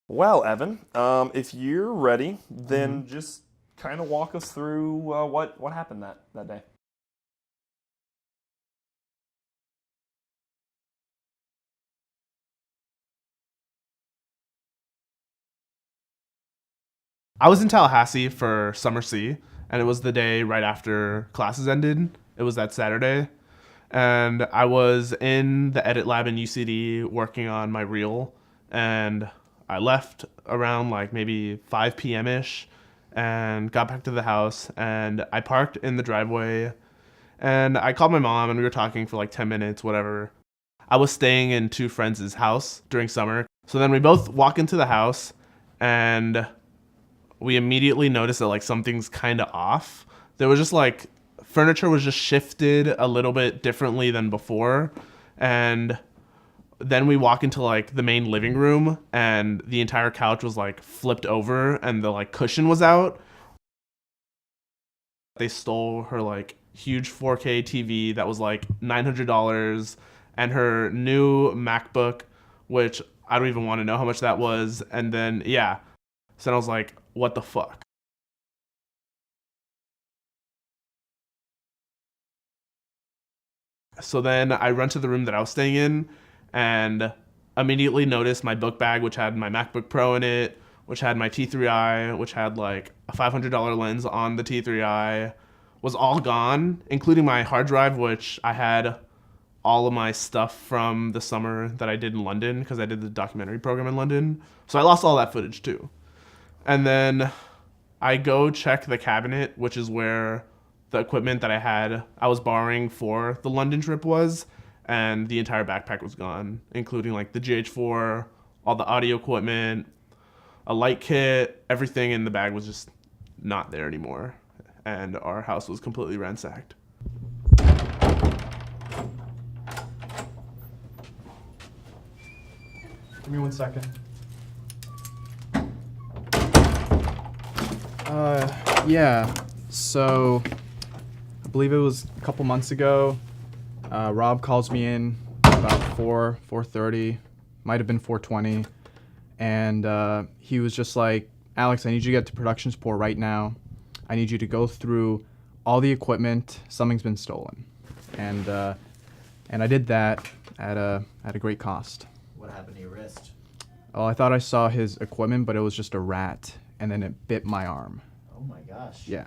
Well, Evan, if you're ready, hmm then just kind of walk us through what happened that day. I was in Tallahassee for Summer C, and it was the day right after classes ended. It was that Saturday, and I was in the edit lab in UCD working on my reel, and I left around like maybe 5 p.m. ish, and got back to the house, and I parked in the driveway, and I called my mom, and we were talking for like 10 minutes, whatever. I was staying in two friends' house during summer, so then we both walk into the house, and we immediately noticed that like something's kind of off. There was just like furniture was just shifted a little bit differently than before, and then we walk into like the main living room, and the entire couch was like flipped over, and the like cushion was out. They stole her like huge 4K TV that was like $900, and her new MacBook, which I don't even want to know how much that was. And then yeah, so then I was like, what the fuck? So then I run to the room that I was staying in, and immediately noticed my book bag, which had my MacBook Pro in it, which had my T3i, which had like a $500 lens on the T3i, was all gone, including my hard drive, which I had all of my stuff from the summer that I did in London because I did the documentary program in London. So I lost all that footage too. And then I go check the cabinet, which is where the equipment that I was borrowing for the London trip was, and the entire backpack was gone, including like the GH4, all the audio equipment, a light kit, everything in the bag was just not there anymore, and our house was completely ransacked. Give me 1 second. Yeah. So, I believe it was a couple months ago. Rob calls me in about 4:30, might have been 4:20, and he was just like, "Alex, I need you to get to production support right now. I need you to go through all the equipment. Something's been stolen," and and I did that at a great cost. What happened to your wrist? Oh, I thought I saw his equipment, but it was just a rat, and then it bit my arm. Oh my gosh. Yeah.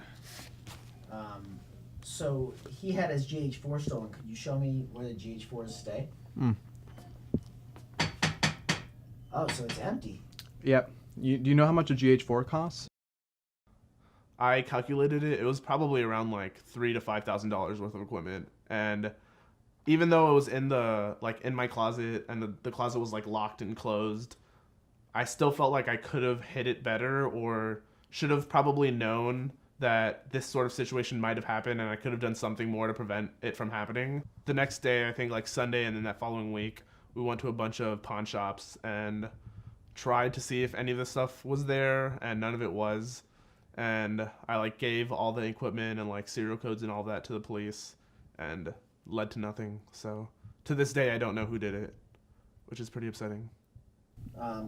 Um, so he had his GH4 stolen. Could you show me where the GH4s stay? Mm. Oh, so it's empty. Yep. Do you know how much a GH4 costs? I calculated it. It was probably around like $3,000 to $5,000 worth of equipment, and even though it was in the like in my closet and the closet was like locked and closed, I still felt like I could have hid it better or should have probably known that this sort of situation might have happened, and I could have done something more to prevent it from happening. The next day, I think like Sunday and then that following week, we went to a bunch of pawn shops and tried to see if any of the stuff was there, and none of it was. And I like gave all the equipment and like serial codes and all that to the police, and led to nothing. So to this day, I don't know who did it, which is pretty upsetting.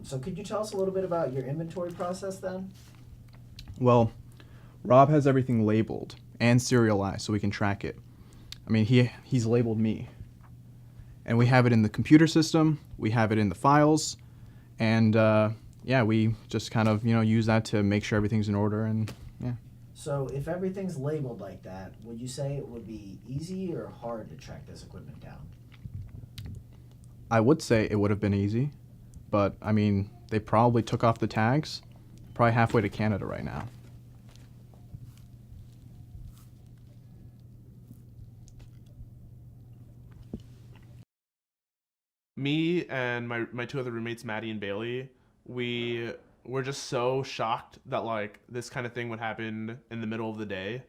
So could you tell us a little bit about your inventory process then? Well, Rob has everything labeled and serialized so we can track it. I mean, he's labeled me. And we have it in the computer system, we have it in the files, and yeah, we just kind of, use that to make sure everything's in order, and yeah. So if everything's labeled like that, would you say it would be easy or hard to track this equipment down? I would say it would have been easy, but I mean, they probably took off the tags, probably halfway to Canada right now. Me and my two other roommates, Maddie and Bailey, we were just so shocked that like this kind of thing would happen in the middle of the day.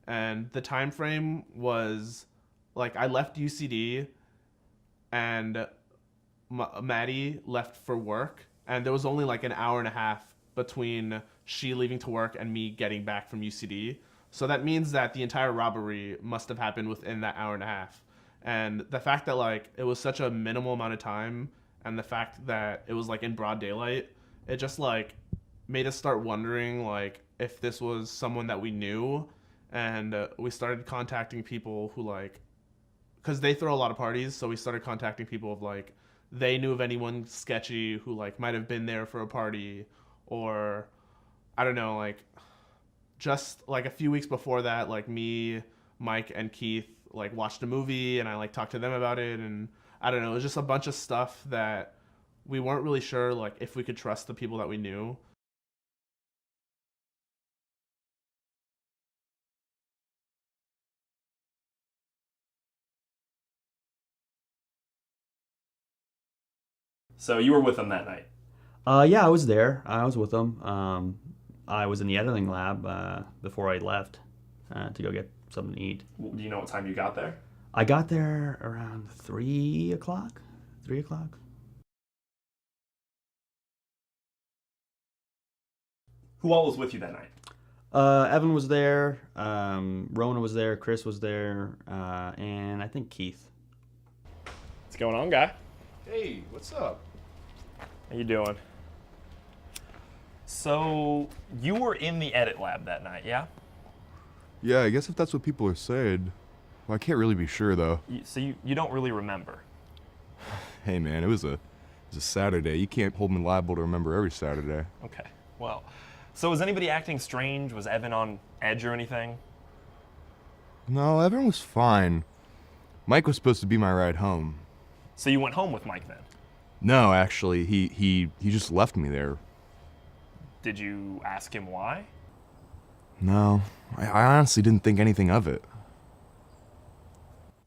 And the time frame was like I left UCD, and Maddie left for work, and there was only like an hour and a half between she leaving to work and me getting back from UCD. So that means that the entire robbery must have happened within that hour and a half. And the fact that like it was such a minimal amount of time, and the fact that it was like in broad daylight, it just like made us start wondering like if this was someone that we knew, and we started contacting people who like, because they throw a lot of parties, so we started contacting people of like they knew of anyone sketchy who like might have been there for a party, or I don't know, like just like a few weeks before that, like me, Mike, and Keith like watched a movie, and I like talked to them about it, and I don't know, it was just a bunch of stuff that we weren't really sure like if we could trust the people that we knew. So you were with them that night. Yeah, I was there. I was with them. I was in the editing lab before I left to go get something to eat. Do you know what time you got there? I got there around 3 o'clock. 3 o'clock. Who all was with you that night? Evan was there. Rona was there. Chris was there. And I think Keith. What's going on, guy? Hey, what's up? How you doing? So you were in the edit lab that night, yeah? Yeah, I guess if that's what people are saying. Well, I can't really be sure though. So you don't really remember. Hey man, it was a Saturday. You can't hold me liable to remember every Saturday. Okay. Well, so was anybody acting strange? Was Evan on edge or anything? No, everyone was fine. Mike was supposed to be my ride home. So you went home with Mike then? No, actually, he just left me there. Did you ask him why? No, I honestly didn't think anything of it.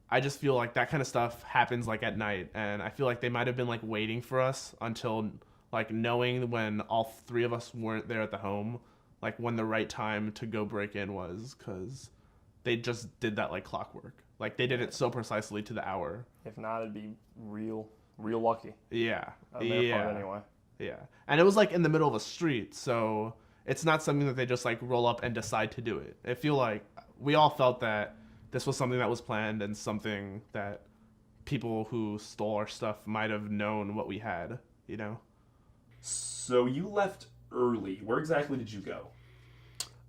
I just feel like that kind of stuff happens like at night, and I feel like they might have been like waiting for us until like knowing when all three of us weren't there at the home, like when the right time to go break in was, because they just did that like clockwork. Like they did it so precisely to the hour. If not, it'd be real lucky. Yeah. On their part anyway. Yeah. And it was like in the middle of a street, so it's not something that they just like roll up and decide to do it. I feel like we all felt that this was something that was planned and something that people who stole our stuff might have known what we had, you know? So you left early. Where exactly did you go?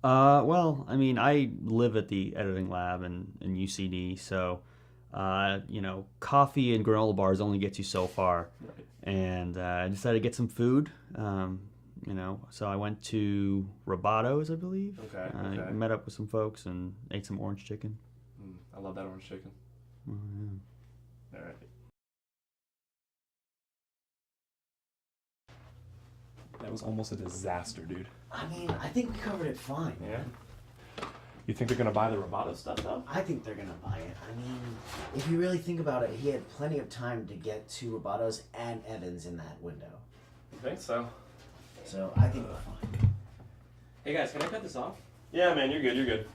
Well, I mean, I live at the editing lab in UCD, so, coffee and granola bars only gets you so far. Right. And I decided to get some food, so I went to Robatos, I believe. Okay, okay. Met up with some folks and ate some orange chicken. I love that orange chicken. Oh, yeah. All right. That was almost a disaster, dude. I mean, I think we covered it fine. Yeah? You think they're gonna buy the Roboto stuff though? I think they're gonna buy it. I mean, if you really think about it, he had plenty of time to get to Robotos and Evans in that window. You think so? So I think we're fine. Hey guys, can I cut this off? Yeah, man, you're good, you're good.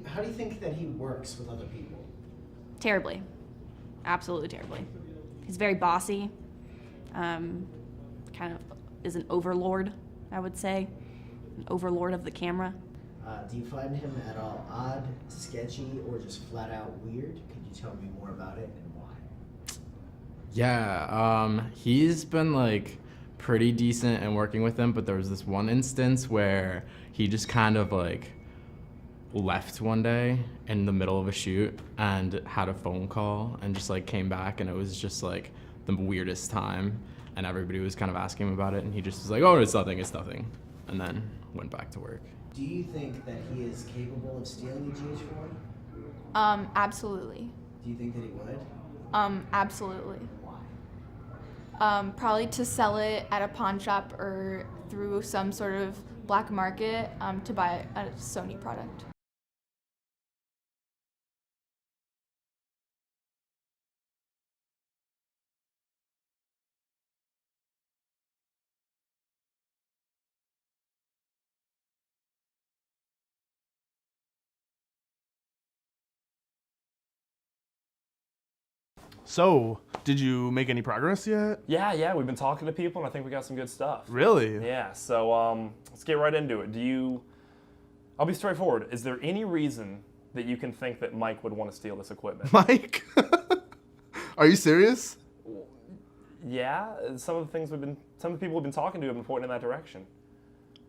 How do you think that he works with other people? Terribly. Absolutely terribly. He's very bossy. Kind of is an overlord, I would say. An overlord of the camera. Do you find him at all odd, sketchy, or just flat out weird? Could you tell me more about it and why? Yeah, he's been like pretty decent in working with him, but there was this one instance where he just kind of like left one day in the middle of a shoot and had a phone call and just like came back, and it was just like the weirdest time, and everybody was kind of asking him about it, and he just was like, oh, it's nothing, and then went back to work. Do you think that he is capable of stealing a GH4? Absolutely. Do you think that he would? Absolutely. Why? Probably to sell it at a pawn shop or through some sort of black market to buy a Sony product. So, did you make any progress yet? Yeah, we've been talking to people and I think we got some good stuff. Really? Yeah, so let's get right into it. Do you I'll be straightforward. Is there any reason that you can think that Mike would want to steal this equipment? Mike, are you serious? Yeah, some of the people we've been talking to have been pointing in that direction.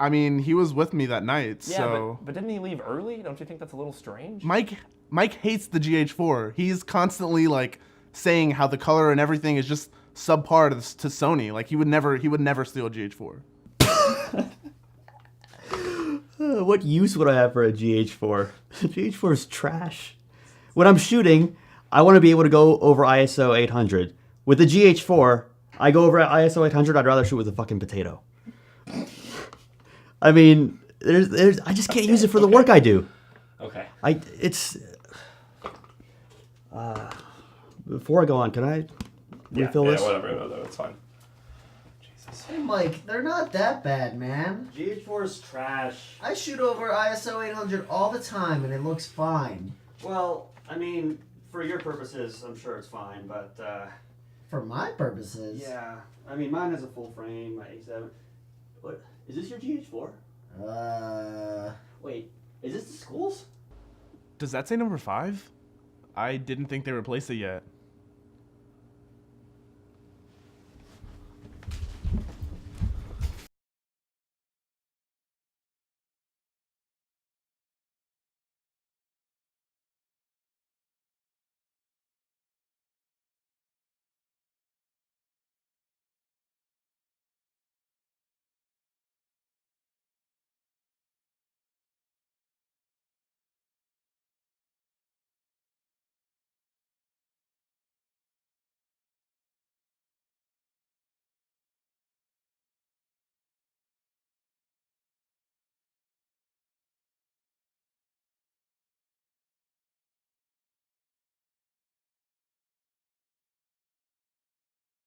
I mean, he was with me that night, Yeah, so but didn't he leave early? Don't you think that's a little strange? Mike hates the GH4. He's constantly like saying how the color and everything is just subpar to Sony. Like he would never steal a GH4. What use would I have for a GH4? GH4 is trash. When I'm shooting, I want to be able to go over ISO 800. With the GH4, I go over ISO 800. I'd rather shoot with a fucking potato. I mean, I just can't use it for the work I do. Okay. Before I go on, can I refill this? Whatever. No, it's fine. Jesus. Hey, Mike, they're not that bad, man. GH4 is trash. I shoot over ISO 800 all the time, and it looks fine. Well, I mean, for your purposes, I'm sure it's fine, but For my purposes. yeah. I mean, mine has a full frame, my A7. What? Is this your GH4? Wait, is this the school's? Does that say number 5? I didn't think they replaced it yet.